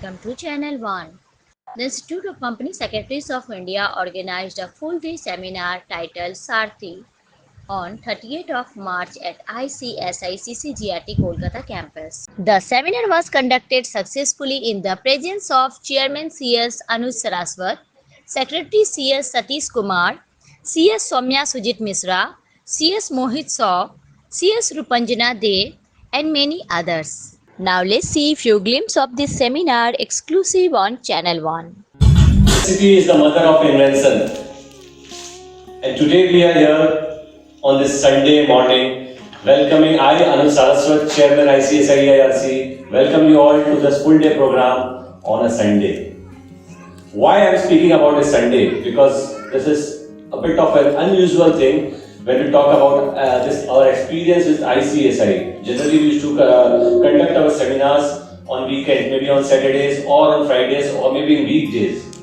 welcome to Channel 1. The Institute of Company Secretaries of India organized a full-day seminar titled Sarthi on 30th of March at ICSI CCGRT Kolkata campus. The seminar was conducted successfully in the presence of Chairman C.S. Anuj Saraswat, Secretary C.S. Satish Kumar, C.S. Soumya Sujit Misra, C.S. Mohit Saw, C.S. Rupanjana De, and many others. Now let's see few glimpses of this seminar exclusive on Channel 1. Necessity is the mother of invention. And today we are here on this Sunday morning welcoming I, Anuj Saraswat, Chairman ICSI IRC, welcome you all to this full day program on a Sunday. Why I am speaking about a Sunday? Because this is a bit of an unusual thing when we talk about our experience with ICSI. Generally we used to conduct our seminars on weekends, maybe on Saturdays or on Fridays or maybe in weekdays.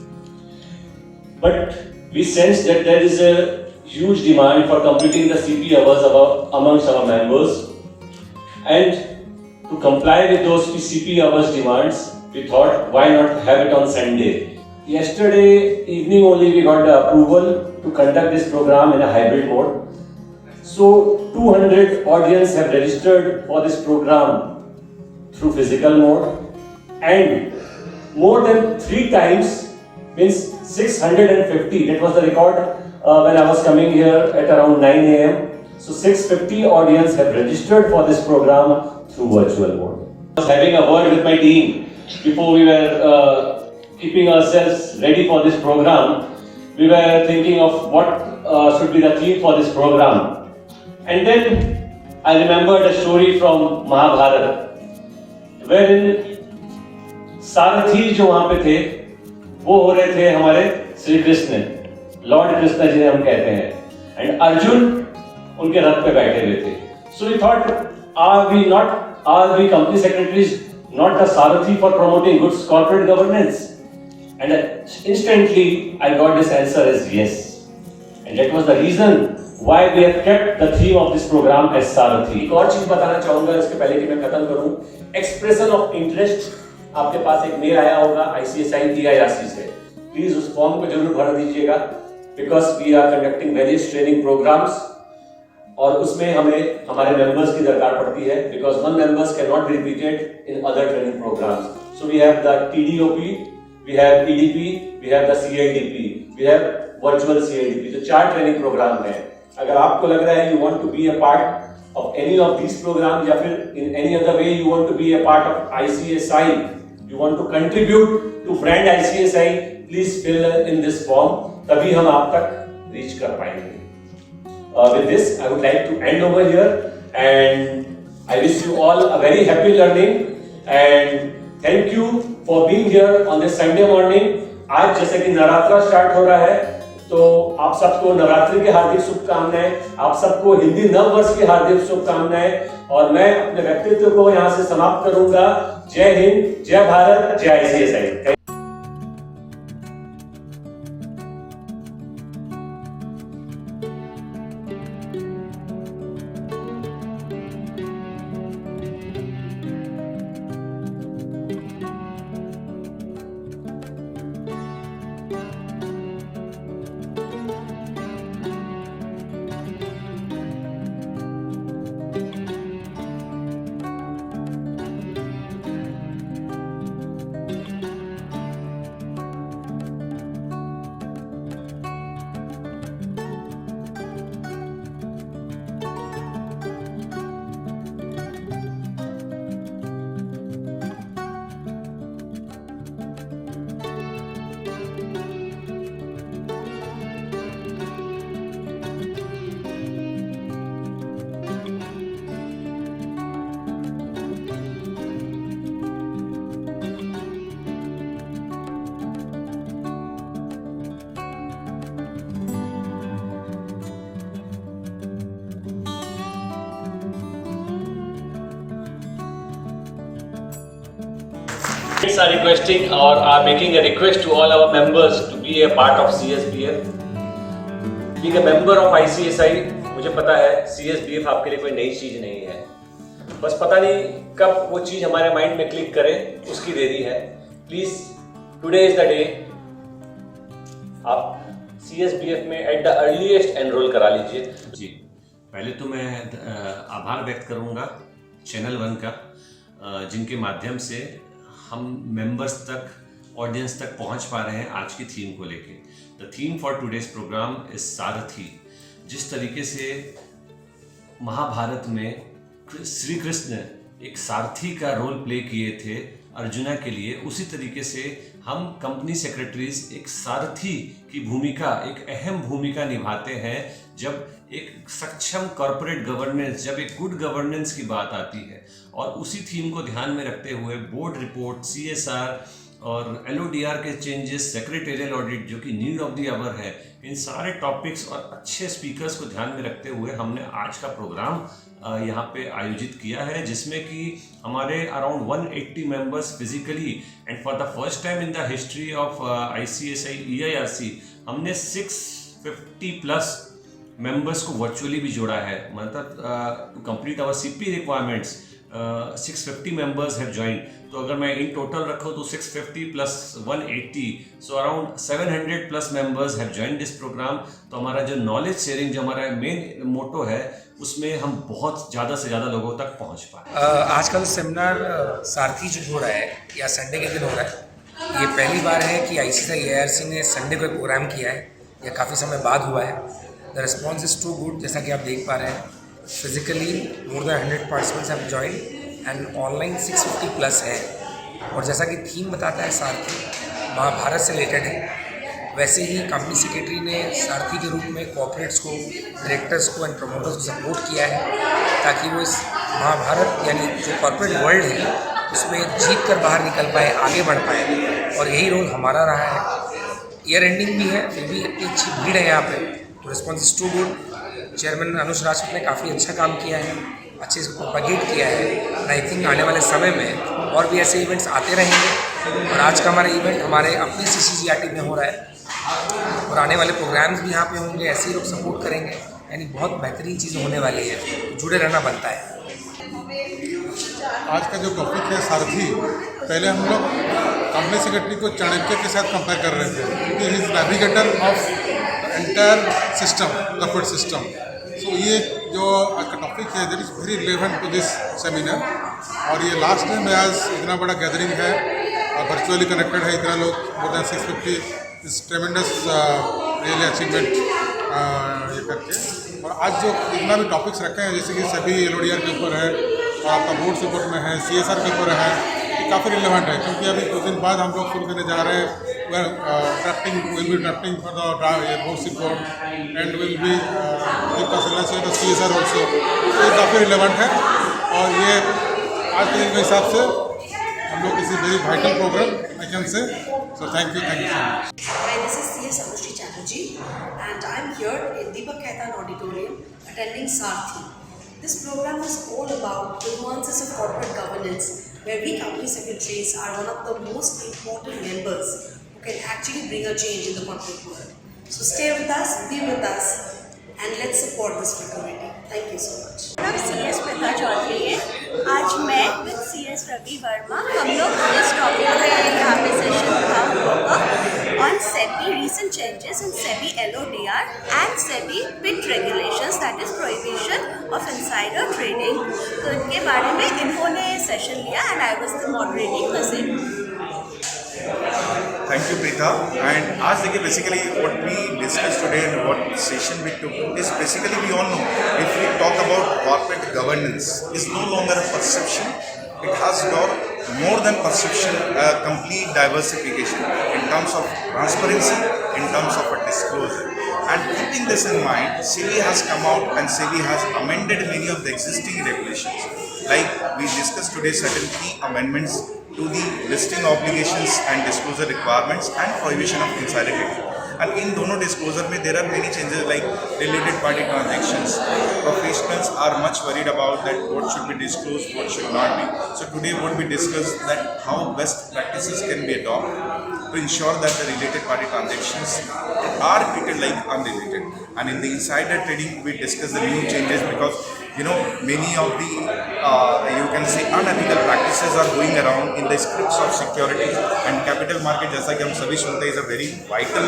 But we sense that there is a huge demand for completing the CP hours amongst our members, and to comply with those CP hours demands, we thought why not have it on Sunday. Yesterday evening only we got the approval to conduct this program in a hybrid mode. So 200 audience have registered for this program through physical mode, and more than 3 times means 650. That was the record when I was coming here at around 9 a.m. So 650 audience have registered for this program through virtual mode. I was having a word with my team before we were keeping ourselves ready for this program. We were thinking of what should be the theme for this program. And then I remembered a story from Mahabharata, wherein सारथी जो वहां पे थे वो हो रहे थे हमारे Shri Krishna, Lord Krishna जिन्हें हम कहते हैं, एंड अर्जुन उनके रथ पे बैठे हुए थे. So we thought, are we company secretaries not the sarathi for promoting good corporate governance? And instantly I got this answer as yes, and that was the reason why we have kept the theme of this program as सारथी. एक और चीज बताना चाहूंगा इसके पहले कि मैं खत्म करूं. एक्सप्रेशन ऑफ इंटरेस्ट, आपके पास एक मेल आया होगा ICSI DIRC से, प्लीज उस फॉर्म को जरूर भर दीजिएगा, because we are conducting various training programs और उसमें हमें हमारे मेंबर्स की दरकार पड़ती है, because one members can not be repeated in other training programs. So we have the TDOP, we have EDP, we have the CIDP, we have virtual CIDP. तो 4 training programme है. अगर आपको लग रहा है you want to be a part of any of this program या फिर in any other way you want to be a part of ICSI, you want to contribute to brand ICSI, please fill in this form, तभी हम आप तक reach कर पाएंगे. With this, I would like to end over here, and I wish you all a very happy learning, and thank you for being here on this Sunday morning. आज जैसे कि Navratra start हो रहा है, तो आप सबको नवरात्रि की हार्दिक शुभकामनाएं, आप सबको हिंदी नव वर्ष की हार्दिक शुभकामनाएं, और मैं अपने व्यक्तित्व को यहाँ से समाप्त करूंगा. जय हिंद, जय भारत, जय ICSI. Are requesting or are making a request to all our members to be a part of CSBF. Being a member of ICSI, मुझे पता है CSBF आपके लिए कोई नई चीज नहीं है, बस पता नहीं कब वो चीज हमारे माइंड में क्लिक करे, उसकी देरी है. Please today is the day, आप CSBF में एट द अर्लीस्ट एनरोल करा लीजिए। जी, पहले तो मैं आभार व्यक्त करूंगा चैनल 1 का, जिनके माध्यम से हम मेंबर्स तक, ऑडियंस तक पहुंच पा रहे हैं आज की थीम को लेके। The theme for today's program is Sarathi. जिस तरीके से महाभारत में श्री कृष्ण एक सारथी का रोल प्ले किए थे अर्जुना के लिए, उसी तरीके से हम कंपनी सेक्रेटरीज एक सारथी की भूमिका, एक अहम भूमिका निभाते हैं जब एक सक्षम कॉरपोरेट गवर्नेंस, जब एक गुड गवर्नेंस की बात आती है। और उसी थीम को ध्यान में रखते हुए बोर्ड रिपोर्ट, CSR और LODR के चेंजेस, सेक्रेटेरियल ऑडिट जो कि नीड ऑफ द आवर है, इन सारे टॉपिक्स और अच्छे स्पीकर्स को ध्यान में रखते हुए हमने आज का प्रोग्राम यहाँ पे आयोजित किया है, जिसमें कि हमारे around 180 members physically and for the first time in the history of ICSI EIRC हमने 650 प्लस मेंबर्स को वर्चुअली भी जोड़ा है। मतलब to complete our CP requirements 650 members have joined. तो अगर मैं इन टोटल रखूँ तो 650 plus 180, so around 700 plus members have joined this program. तो हमारा जो नॉलेज शेयरिंग, जो हमारा मेन मोटो है, उसमें हम बहुत ज़्यादा से ज़्यादा लोगों तक पहुँच पाए। आज का जो सेमिनार सारथी जो हो रहा है या संडे के दिन हो रहा है, ये पहली बार है कि ICSI EIRC ने संडे को एक प्रोग्राम किया है। यह काफ़ी समय बाद हुआ है। The response is too good, जैसा कि आप देख पा रहे हैं। Physically more than 100 participants have joined and online 650 plus है। और जैसा कि थीम बताता है सारथी महाभारत से रिलेटेड है, वैसे ही कंपनी सेक्रेटरी ने सारथी के रूप में कॉर्पोरेट्स को, डायरेक्टर्स को एंड प्रमोटर्स को सपोर्ट किया है ताकि वो इस महाभारत यानी जो कॉर्पोरेट वर्ल्ड है उसमें जीत कर बाहर निकल पाए, आगे बढ़ पाए। और यही रोल हमारा रहा है। ईयर एंडिंग भी है, फिर भी इतनी अच्छी भीड़ है यहाँ पे, तो response is too good. Chairman Anuj Rajput ने काफ़ी अच्छा काम किया है, अच्छे से प्रोपेगेट किया है। एंड आई थिंक आने वाले समय में और भी ऐसे इवेंट्स आते रहेंगे। और आज का हमारा इवेंट हमारे अपनी CCGRT में हो रहा है और आने वाले प्रोग्राम्स भी यहाँ पे होंगे, ऐसे ही लोग सपोर्ट करेंगे, यानी बहुत बेहतरीन चीज़ें होने वाली है। जुड़े रहना बनता है। आज का जो टॉपिक है सारथी, पहले हम लोग कंपनी सेक्रेटरी को चाणक्य के साथ कंपेयर कर रहे थे, क्योंकि he is navigator of entire system, corporate system. So ये जो आज का टॉपिक है that is very relevant to this seminar. और ये लास्ट टाइम आज इतना बड़ा गैदरिंग है और वर्चुअली कनेक्टेड है इतना लोग, मोर देन 650 इस ट्रेमेंडस रियली अचीवमेंट ये करके। और आज जो जितना भी टॉपिक्स रखे हैं, जैसे कि सभी LODR के ऊपर है और आपका बोर्ड सपोर्ट में है, CSR के ऊपर है, ये काफ़ी रिलेवेंट है। क्योंकि अभी कुछ दिन बाद हम लोग शुरू करने जा रहे हैं drafting, will be drafting for the board support and will be the CSR also. तो ये काफ़ी रिलेवेंट है और ये आज के दिन के हिसाब से हम लोग किसी very vital program I can say. So thank you so much. Hi, this is CS Anushri Chatterjee and I'm here in Deepak Khaitan Auditorium attending Sarthi. This program is all about the nuances of corporate governance, where we company secretaries are one of the most important members who can actually bring a change in the corporate world. So stay with us, be with us and let's support this fraternity. Thank you so much. नाम CS प्रथा चौधरी है। आज मैं with CS Ravi Varma हम लोग इस topic पे यहाँ पे सेशन रखा होगा on SEBI recent changes in SEBI LODR and SEBI PIT regulations, that is prohibition of insider trading। तो इनके बारे में इन्होंने सेशन लिया and I was the moderating the same। Thank you, Preetha. And आज देखिए basically what we discussed today and what session we took is basically we all know if we talk about corporate governance is no longer a perception. It has got more than perception, a complete diversification in terms of transparency, in terms of a disclosure. And keeping this in mind, SEBI has come out and SEBI has amended many of the existing regulations. Like we discussed today, certain key amendments to the listing obligations and disclosure requirements and prohibition of insider trading. And in dono disclosure में there are many changes like related party transactions. Professionals are much worried about that what should be disclosed, what should not be. So today what we discussed that how best practices can be adopted to ensure that the related party transactions are treated like unrelated. And in the insider trading we discussed the new changes because many of the you can say unethical practices are going around in the scripts of security and capital market. जैसा कि हम सभी सुनते हैं, is a very vital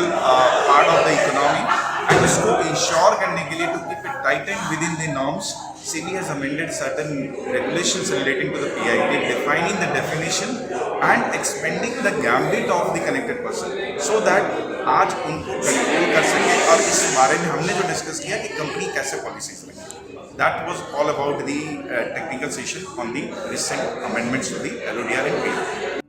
part of the economy, and इसको ensure करने के लिए to keep it tightened within the norms, SEBI has amended certain regulations relating to the PIT, defining the definition and expanding the gambit of the connected person, so that आज उनको control कर सके. और इस बारे में हमने जो डिस्कस किया कि कंपनी कैसे पॉलिसीज रखे. That was all about the technical session on the recent amendments to the LODR and PIT.